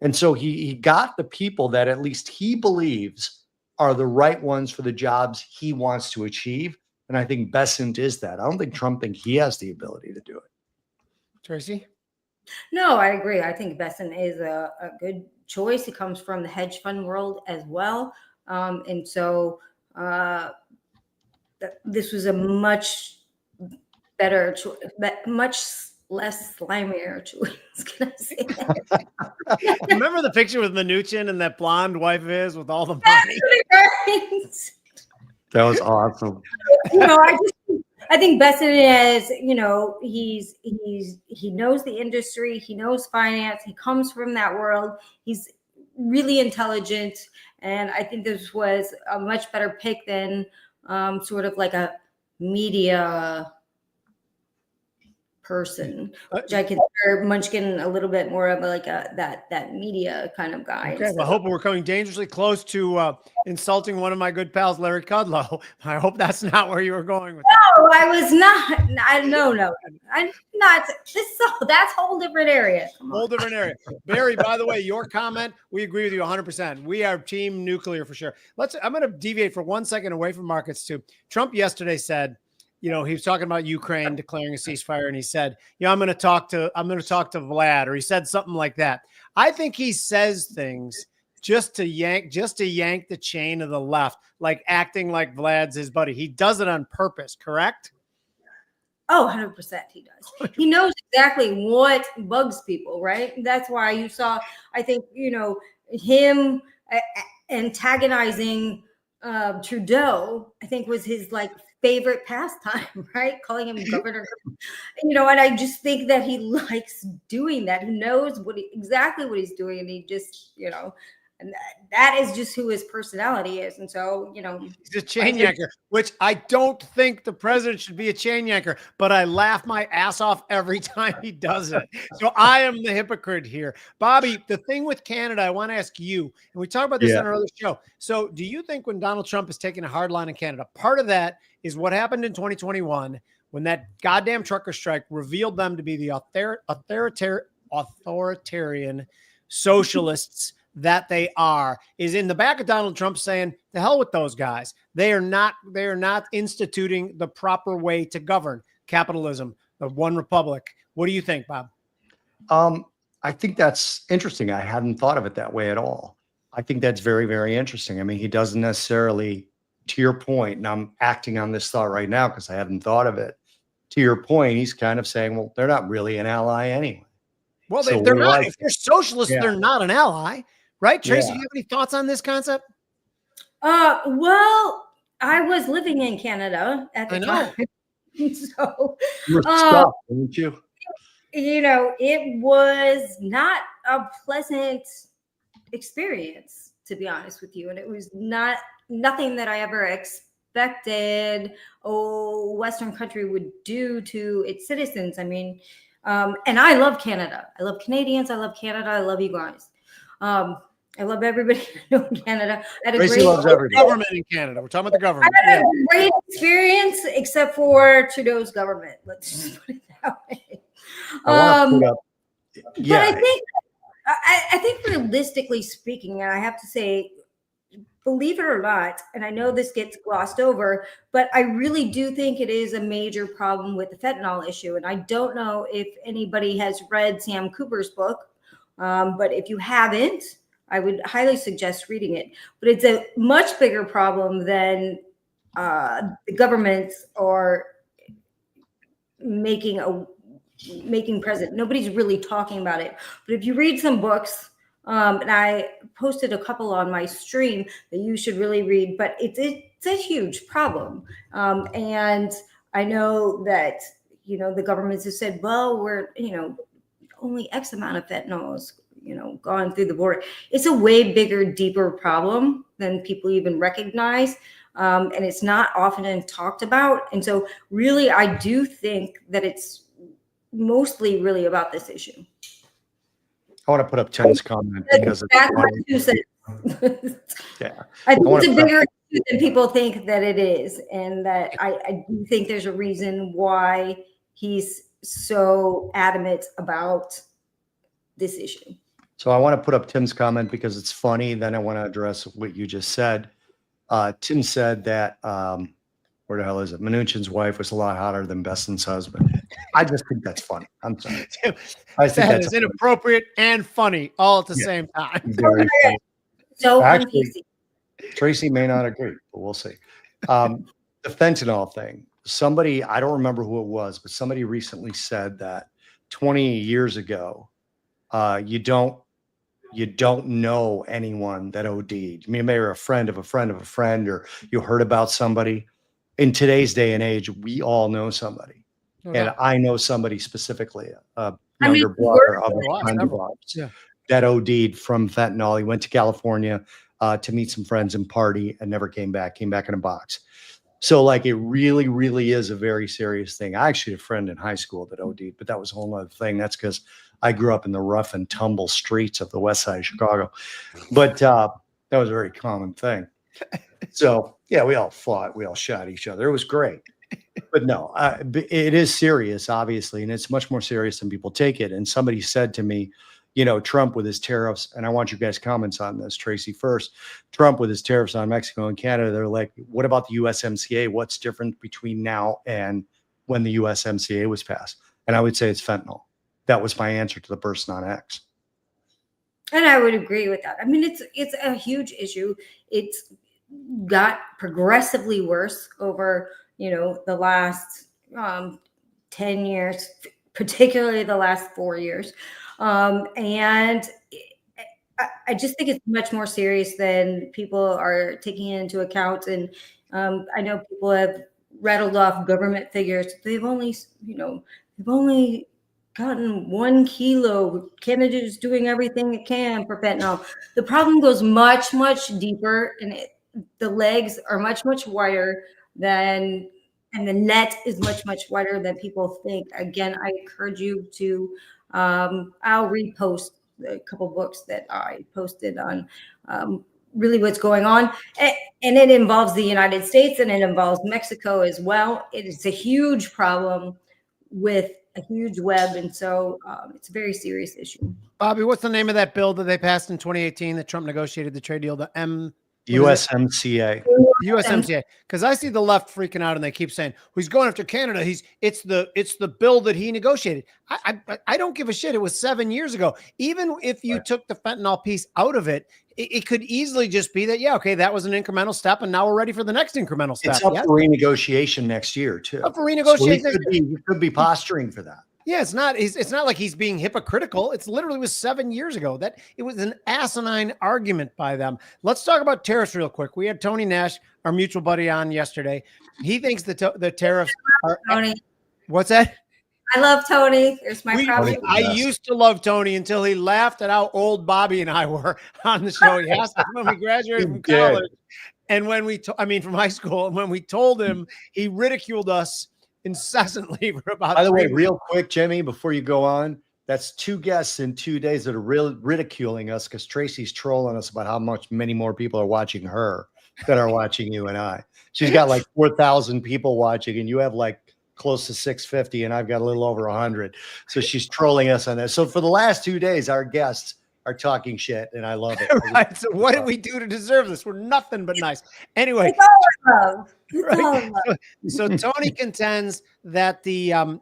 And so he got the people that at least he believes are the right ones for the jobs he wants to achieve. And I think Besant is that. I don't think Trump thinks he has the ability to do it. Tracy? No, I agree. I think Besant is a good choice. He comes from the hedge fund world as well. And so this was a much better choice, much less slimier choice. Can I say that? Remember the picture with Mnuchin and that blonde wife of his with all the money? That was awesome. I think Besant is, he knows the industry, he knows finance, he comes from that world, he's really intelligent, and I think this was a much better pick than sort of like a media person, which I consider Munchkin a little bit more of like that media kind of guy. Okay, well, I hope we're coming dangerously close to insulting one of my good pals, Larry Kudlow. I hope that's not where you were going with that. No, I was not. No. I'm not. That's a whole different area. Whole different area. Barry, by the way, your comment, we agree with you 100%. We are team nuclear for sure. I'm going to deviate for 1 second away from markets too. Trump yesterday said, he was talking about Ukraine declaring a ceasefire, and he said, I'm going to talk to Vlad, or he said something like that. I think he says things just to yank the chain of the left, like acting like Vlad's his buddy. He does it on purpose, correct? Oh, 100% he does. He knows exactly what bugs people, right? That's why you saw, I think, him antagonizing Trudeau, I think was his favorite pastime, right? Calling him governor, and I just think that he likes doing that. He knows exactly what he's doing, and he just, and that is just who his personality is. And so, he's a chain yanker, which I don't think the president should be a chain yanker, but I laugh my ass off every time he does it. So I am the hypocrite here. Bobby, the thing with Canada, I want to ask you, and we talked about this on our other show. So do you think when Donald Trump is taking a hard line in Canada, part of that is what happened in 2021 when that goddamn trucker strike revealed them to be the authoritarian socialists that they are, is in the back of Donald Trump saying, the hell with those guys. They are not instituting the proper way to govern capitalism, the one republic. What do you think, Bob? I think that's interesting. I hadn't thought of it that way at all. I think that's very, very interesting. I mean, he doesn't necessarily, to your point, and I'm acting on this thought right now because I hadn't thought of it. To your point, he's kind of saying, well, they're not really an ally anyway. Well, they're not. If they're socialists, they're not an ally. Right, Tracy, do you have any thoughts on this concept? Well, I was living in Canada at the time. So, You were stuck, weren't you? it was not a pleasant experience, to be honest with you. And it was nothing that I ever expected Western country would do to its citizens. I mean, and I love Canada. I love Canadians. I love Canada. I love you guys. I love everybody in Canada. I had a Tracy great loves everybody. Government in Canada. We're talking about the government. I had a great experience, except for Trudeau's government. Let's just put it that way. I want to put up. Yeah, But I think realistically speaking, and I have to say, believe it or not, and I know this gets glossed over, but I really do think it is a major problem with the fentanyl issue. And I don't know if anybody has read Sam Cooper's book, but if you haven't, I would highly suggest reading it. But it's a much bigger problem than the governments are making present. Nobody's really talking about it. But if you read some books, and I posted a couple on my stream that you should really read, but it's a huge problem. And I know that, the governments have said, well, we're, only X amount of fentanyl is, gone through the border. It's a way bigger, deeper problem than people even recognize. And it's not often talked about. And so really, I do think that it's mostly really about this issue. I want to put up Tim's comment because that's my 2 cents. Yeah, I think it's a bigger issue than people think that it is. And that I do think there's a reason why he's so adamant about this issue. So I want to put up Tim's comment because it's funny. Then I want to address what you just said. Tim said that, where the hell is it? Mnuchin's wife was a lot hotter than Beston's husband. I just think that's funny. I'm sorry. I think that is inappropriate and funny all at the same time. Very funny. So actually, Tracy may not agree, but we'll see. The fentanyl thing. Somebody, I don't remember who it was, but somebody recently said that 20 years ago, you don't know anyone that OD'd. I mean, maybe you're a friend of a friend of a friend, or you heard about somebody. In today's day and age, we all know somebody. Okay. And I know somebody specifically, a younger brother of a friend of ours that OD'd from fentanyl. He went to California to meet some friends and party and never came back in a box. So like, it really, really is a very serious thing. I actually had a friend in high school that OD'd, but that was a whole other thing. That's because I grew up in the rough and tumble streets of the west side of Chicago. But that was a very common thing. So yeah, we all fought, we all shot each other. It was great. But no, it is serious, obviously, and it's much more serious than people take it. And somebody said to me, Trump with his tariffs, and I want you guys' comments on this, Tracy, first. Trump with his tariffs on Mexico and Canada, they're like, what about the USMCA? What's different between now and when the USMCA was passed? And I would say it's fentanyl. That was my answer to the person on X. And I would agree with that. I mean, it's a huge issue. It's got progressively worse over, the last 10 years, particularly the last 4 years. And I just think it's much more serious than people are taking into account. And I know people have rattled off government figures. They've only gotten 1 kilo. Canada's doing everything it can for fentanyl. The problem goes much, much deeper, and the legs are much, much wider and the net is much, much wider than people think. Again, I encourage you to, I'll repost a couple books that I posted on really what's going on. And it involves the United States and it involves Mexico as well. It is a huge problem with a huge web. And so it's a very serious issue. Bobby, what's the name of that bill that they passed in 2018 that Trump negotiated the trade deal, the USMCA. USMCA. Because I see the left freaking out and they keep saying, well, he's going after Canada. It's the bill that he negotiated. I don't give a shit. It was 7 years ago. Even if you took the fentanyl piece out of it, it could easily just be that, yeah, okay, that was an incremental step, and now we're ready for the next incremental step. It's up for renegotiation next year, too. Up for renegotiation. So he could be posturing for that. Yeah, it's not like he's being hypocritical. It's literally was 7 years ago. That it was an asinine argument by them. Let's talk about tariffs real quick. We had Tony Nash, our mutual buddy, on yesterday. He thinks the tariffs are. Tony. What's that? I love Tony. There's my props. I used to love Tony until he laughed at how old Bobby and I were on the show. He asked us when we graduated from college, and when from high school, and when we told him, he ridiculed us incessantly for about. By the way, real quick, Jimmy, before you go on, that's 2 guests in 2 days that are really ridiculing us because Tracy's trolling us about how many more people are watching her than are watching you and I. She's got like 4,000 people watching, and you have like close to 650, and I've got a little over 100. So she's trolling us on that. So for the last 2 days, our guests are talking shit, and I love it. Right. So what did we do to deserve this? We're nothing but nice. Anyway, so Tony contends that the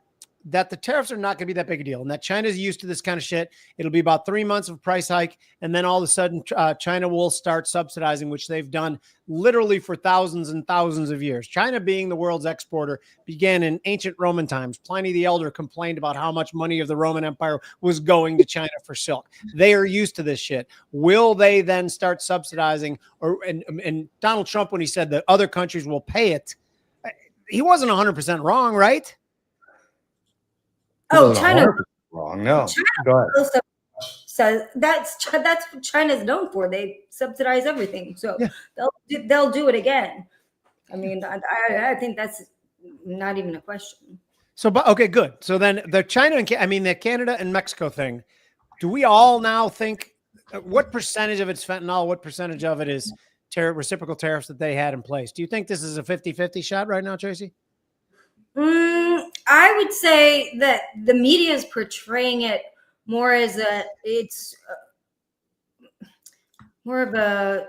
tariffs are not going to be that big a deal, and that China's used to this kind of shit. It'll be about 3 months of price hike, and then all of a sudden China will start subsidizing, which they've done literally for thousands and thousands of years. China, being the world's exporter, began in ancient Roman times. Pliny the Elder complained about how much money of the Roman Empire was going to China for silk. They are used to this shit. Will they then start subsidizing? And Donald Trump, when he said that other countries will pay it, he wasn't 100% wrong, right? Oh, China wrong. No, China so that's what China's known for. They subsidize everything, so they'll do it again. I mean, I think that's not even a question. So, okay, good. So then the the Canada and Mexico thing. Do we all now think what percentage of it's fentanyl? What percentage of it is reciprocal tariffs that they had in place? Do you think this is a 50-50 shot right now, Tracy? I would say that the media is portraying it more as it's more of a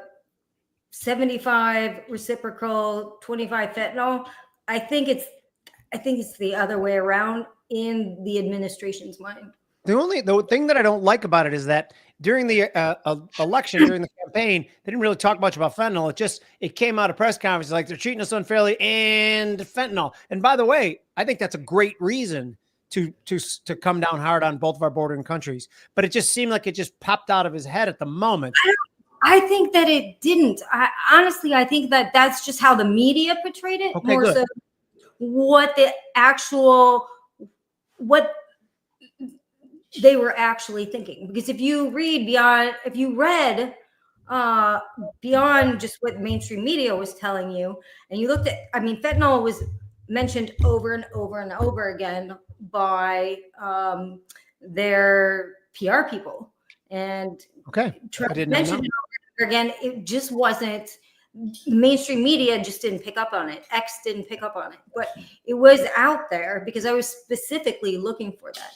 75 reciprocal, 25 fentanyl. I think it's the other way around in the administration's mind. The thing that I don't like about it is that during the election, during the campaign, they didn't really talk much about fentanyl. It came out of press conferences like they're treating us unfairly and fentanyl. And by the way, I think that's a great reason to come down hard on both of our bordering countries. But it just seemed like it just popped out of his head at the moment. I think that it didn't. Honestly, I think that that's just how the media portrayed it. Okay, more good. So what they were actually thinking, because if you read beyond just what mainstream media was telling you, and you looked at, fentanyl was mentioned over and over and over again by their PR people, and Trump mentioned it over and over again. It just wasn't, mainstream media just didn't pick up on it. X didn't pick up on it, but it was out there because I was specifically looking for that.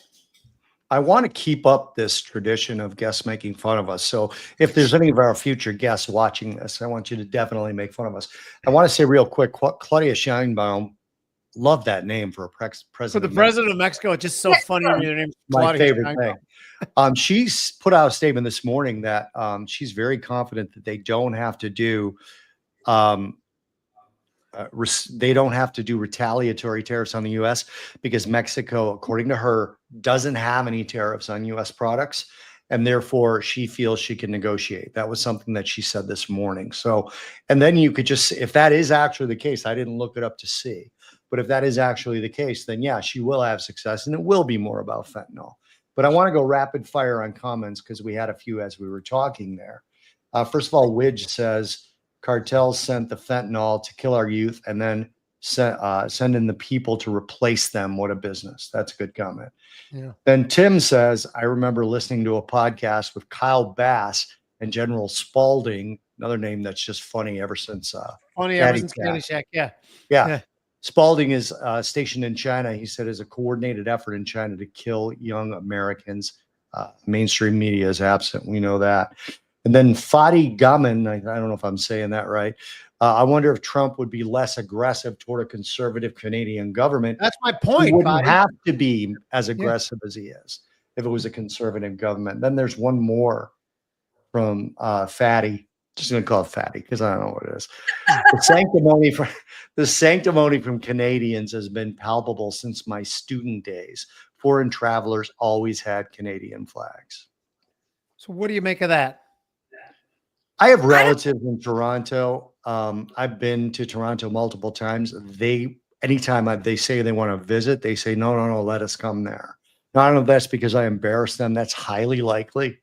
I want to keep up this tradition of guests making fun of us. So if there's any of our future guests watching this, I want you to definitely make fun of us. I want to say real quick, Claudia Sheinbaum, love that name for a president. For the president of Mexico, it's just so funny. Their name's my favorite thing. She's put out a statement this morning that she's very confident that they don't have to do retaliatory tariffs on the U.S. because Mexico, according to her, doesn't have any tariffs on U.S. products, and therefore she feels she can negotiate. That was something that she said this morning. So, and then you could just, if that is actually the case, I didn't look it up to see, but if that is actually the case, then yeah, she will have success, and it will be more about fentanyl. But I want to go rapid fire on comments because we had a few as we were talking there. First of all, Widge says, cartels sent the fentanyl to kill our youth and then send in the people to replace them. What a business. That's a good comment. Yeah. Then Tim says, I remember listening to a podcast with Kyle Bass and General Spalding, another name that's just funny ever since Caddyshack. Yeah. Spalding is stationed in China. He said is a coordinated effort in China to kill young Americans. Mainstream media is absent. We know that. And then Fadi Gaman, I don't know if I'm saying that right. I wonder if Trump would be less aggressive toward a conservative Canadian government. That's my point. He wouldn't have to be as aggressive as he is if it was a conservative government. Then there's one more from Fatty. Just going to call it Fatty because I don't know what it is. The sanctimony from Canadians has been palpable since my student days. foreign travelers always had Canadian flags. So what do you make of that? I have relatives in Toronto. I've been to Toronto multiple times. Anytime they say they want to visit, they say, no, let us come there. Now, I don't know if that's because I embarrass them. That's highly likely.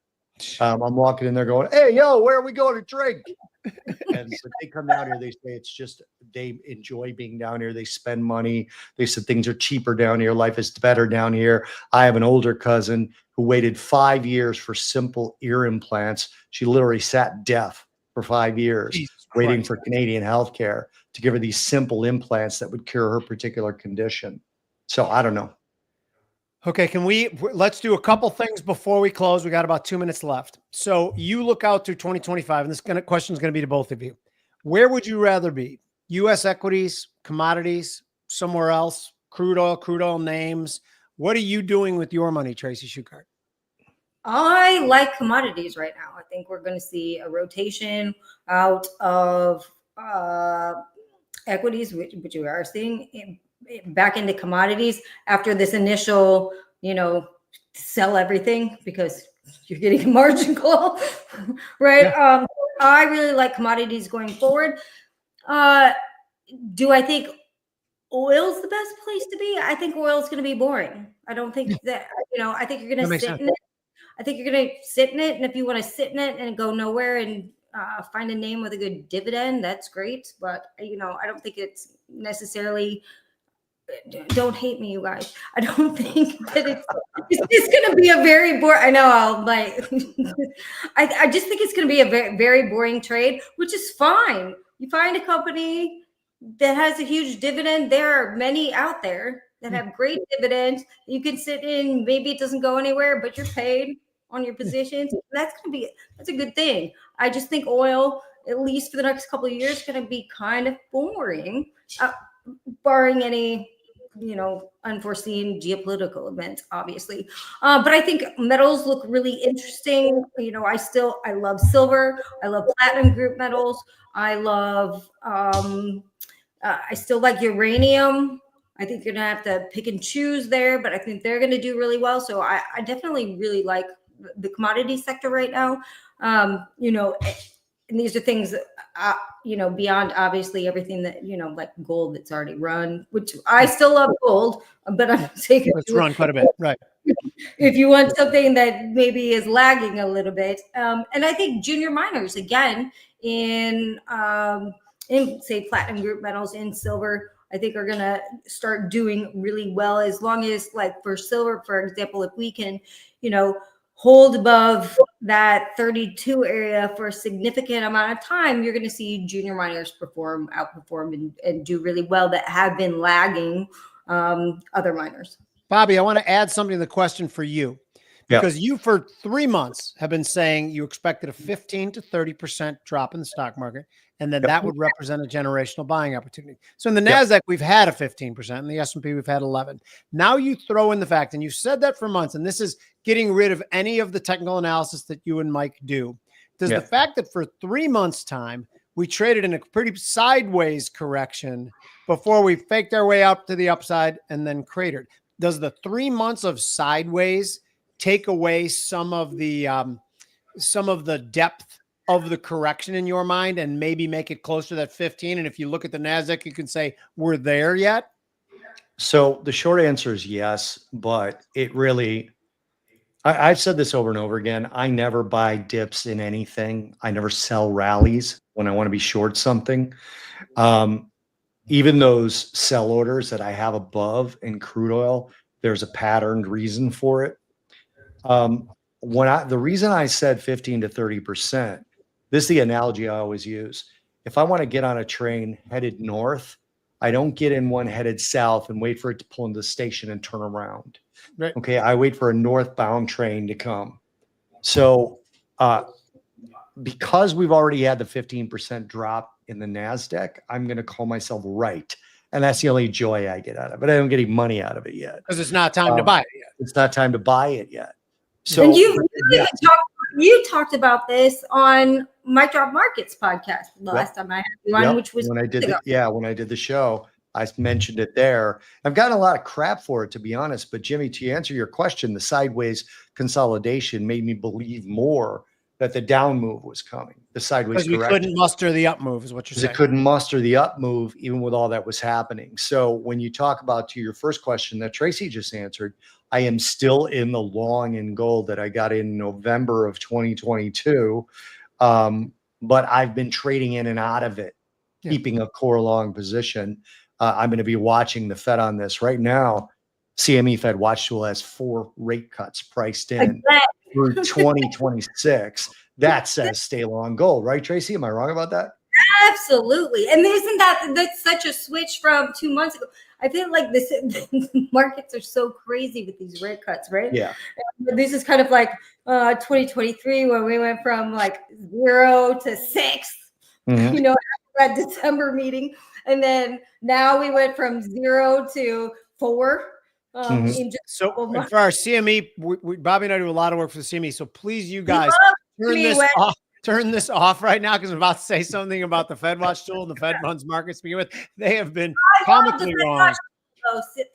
I'm walking in there going, hey, yo, where are we going to drink? And so they come down here. They say it's just, they enjoy being down here. They spend money. They said things are cheaper down here. Life is better down here. I have an older cousin who waited 5 years for simple ear implants. She literally sat deaf for 5 years waiting for Canadian healthcare to give her these simple implants that would cure her particular condition. So I don't know. Okay, let's do a couple things before we close. We got about 2 minutes left. So you look out through 2025, and this question is going to be to both of you. Where would you rather be? U.S. equities, commodities, somewhere else, crude oil names? What are you doing with your money, Tracy Schuchart? I like commodities right now. I think we're going to see a rotation out of equities, which we are seeing, back into commodities after this initial, sell everything because you're getting a margin call, right? Yeah. I really like commodities going forward. Do I think oil's the best place to be? I think oil's going to be boring. I don't think that, I think you're going to sit in it. I think you're going to sit in it. And if you want to sit in it and go nowhere and find a name with a good dividend, that's great. But, I don't think it's necessarily, don't hate me, you guys. I don't think that it's going to be a very boring, I know I'll like, I just think it's going to be a very, very boring trade, which is fine. You find a company that has a huge dividend. There are many out there that have great dividends. You can sit in, maybe it doesn't go anywhere, but you're paid on your positions. That's a good thing. I just think oil, at least for the next couple of years, is going to be kind of boring, barring any, unforeseen geopolitical events, obviously. But I think metals look really interesting. I love silver. I love platinum group metals. I love, I still like uranium. I think you're going to have to pick and choose there, but I think they're going to do really well. So I definitely really like the commodity sector right now. And these are things that, beyond obviously everything that, like gold that's already run, which I still love gold, but I'm saying it's run quite a bit, right? If you want something that maybe is lagging a little bit. And I think junior miners, again, in say platinum group metals, in silver, I think are going to start doing really well, as long as, like, for silver, for example, if we can, hold above that 32 area for a significant amount of time, you're going to see junior miners outperform and do really well that have been lagging other miners. Bobby, I want to add something to the question for you, because you for 3 months have been saying you expected a 15 to 30% drop in the stock market, and then that would represent a generational buying opportunity. So in the NASDAQ, we've had a 15%, in the S&P, we've had 11. Now you throw in the fact, and you've said that for months, and this is getting rid of any of the technical analysis that you and Mike do. Does the fact that for 3 months' time, we traded in a pretty sideways correction before we faked our way up to the upside and then cratered, does the 3 months of sideways take away some of the depth of the correction in your mind and maybe make it closer to that 15? And if you look at the NASDAQ, you can say we're there yet? So the short answer is yes, but it really, I've said this over and over again. I never buy dips in anything. I never sell rallies when I want to be short something. Even those sell orders that I have above in crude oil, there's a patterned reason for it. The reason I said 15 to 30%, this is the analogy I always use. If I want to get on a train headed north, I don't get in one headed south and wait for it to pull into the station and turn around. Right. Okay. I wait for a northbound train to come. So, because we've already had the 15% drop in the NASDAQ, I'm going to call myself right. And that's the only joy I get out of it. I don't get any money out of it yet. Because it's not time to buy it yet. It's not time to buy it yet. So and you talked about this on Mike Drop Markets podcast the last time I had you on, which was when I did when I did the show. I mentioned it there. I've gotten a lot of crap for it, to be honest. But Jimmy, to answer your question, the sideways consolidation made me believe more that the down move was coming. The sideways because we couldn't muster the up move, is what you're saying. It couldn't muster the up move, even with all that was happening. So when you talk about, to your first question that Tracy just answered, I am still in the long in gold that I got in November of 2022. But I've been trading in and out of it, keeping a core long position. I'm going to be watching the Fed on this right now. CME Fed Watch Tool has 4 rate cuts priced in through 2026. That says stay long gold, right, Tracy? Am I wrong about that? Absolutely. And isn't that's such a switch from 2 months ago? I feel like the markets are so crazy with these rate cuts, right? Yeah. And this is kind of like 2023 when we went from like 0 to 6, you know, after that December meeting. And then now we went from 0 to 4. In just so for our CME, Bobby and I do a lot of work for the CME. So please, you guys, turn this off right now, because I'm about to say something about the Fed Watch Tool and the Fed Funds Market. Speaking with, they have been comically wrong.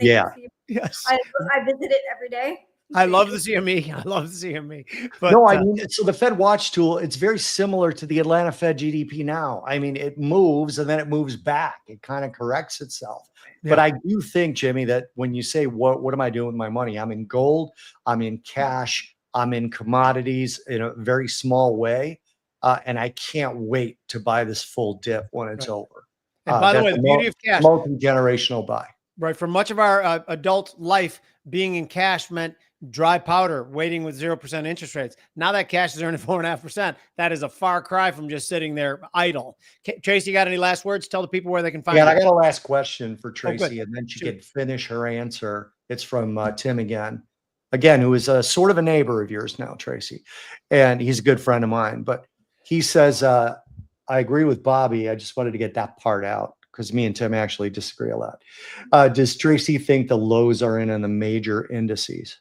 Yeah. Yes. I visit it every day. I love the CME. I love the CME. But no, I mean, so the Fed Watch Tool, it's very similar to the Atlanta Fed GDP now. I mean, it moves and then it moves back. It kind of corrects itself. Yeah. But I do think, Jimmy, that when you say, what am I doing with my money? I'm in gold, I'm in cash, I'm in commodities in a very small way. And I can't wait to buy this full dip when it's over. And by the way, the beauty of cash, multi-generational buy. Right. For much of our adult life, being in cash meant dry powder, waiting with 0% interest rates. Now that cash is earning 4.5%. That is a far cry from just sitting there idle. Tracy, you got any last words? Tell the people where they can find you. Yeah, I got a last question for Tracy, and then she can finish her answer. It's from Tim again, who is a sort of a neighbor of yours now, Tracy. And he's a good friend of mine. But he says, I agree with Bobby. I just wanted to get that part out, because me and Tim actually disagree a lot. Does Tracy think the lows are in the major indices?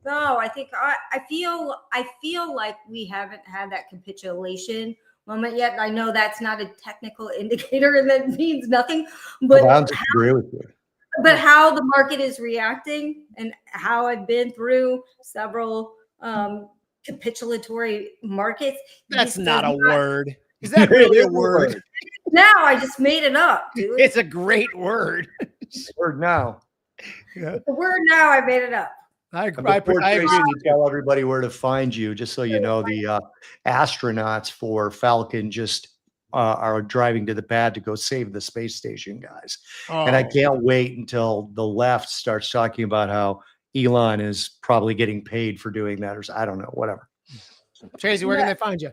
No, I think I feel like we haven't had that capitulation moment yet. I know that's not a technical indicator and that means nothing, but I disagree with you. But how the market is reacting and how I've been through several capitulatory markets. That's not a word. Is that really a word? Now I just made it up, dude. It's a great word. Word now. Yeah. The word now, I made it up. I agree. Tell everybody where to find you, just so you know. The astronauts for Falcon just are driving to the pad to go save the space station, guys. And I can't wait until the left starts talking about how Elon is probably getting paid for doing that, or I don't know, whatever. Tracy, where can they find you?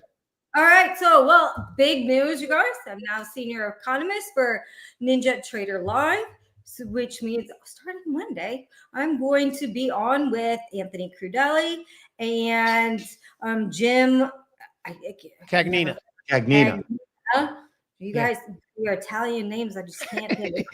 All right. So, well, big news, you guys. I'm now senior economist for Ninja Trader Live, which means starting Monday, I'm going to be on with Anthony Crudelli and Jim Cagnina. You guys, your Italian names, I just can't do it.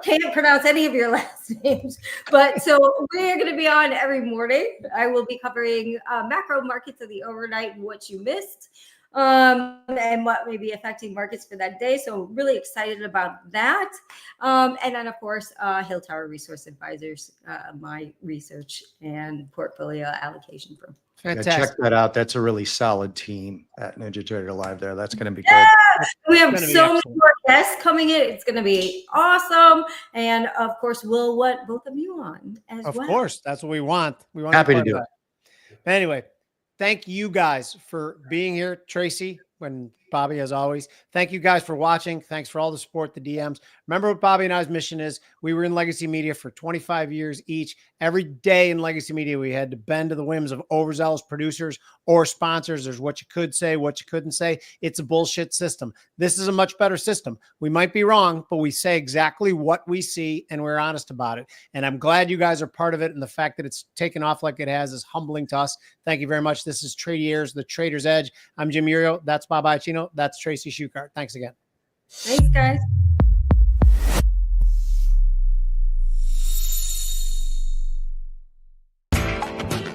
Can't pronounce any of your last names. But so we're going to be on every morning. I will be covering macro markets of the overnight, what you missed, and what may be affecting markets for that day. So really excited about that. And then, of course, Hill Tower Resource Advisors, my research and portfolio allocation firm. Fantastic. Yeah, check that out. That's a really solid team at Ninja Trader Live there. That's going to be good. Yeah, we have so many more guests coming in. It's going to be awesome. And of course, we'll want both of you on as well. Of course. That's what we want. We want Happy to do it. Anyway, thank you guys for being here, Tracy, and Bobby, as always. Thank you guys for watching. Thanks for all the support, the DMs. Remember what Bobby and I's mission is. We were in legacy media for 25 years each. Every day in legacy media, we had to bend to the whims of overzealous producers or sponsors. There's what you could say, what you couldn't say. It's a bullshit system. This is a much better system. We might be wrong, but we say exactly what we see, and we're honest about it. And I'm glad you guys are part of it. And the fact that it's taken off like it has is humbling to us. Thank you very much. This is Trade Years, the Trader's Edge. I'm Jim Iuorio. That's Bob Iaccino. That's Tracy Schuchart. Thanks again. Thanks, guys.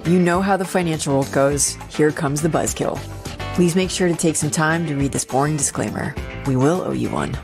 You know how the financial world goes. Here comes the buzzkill. Please make sure to take some time to read this boring disclaimer. We will owe you one.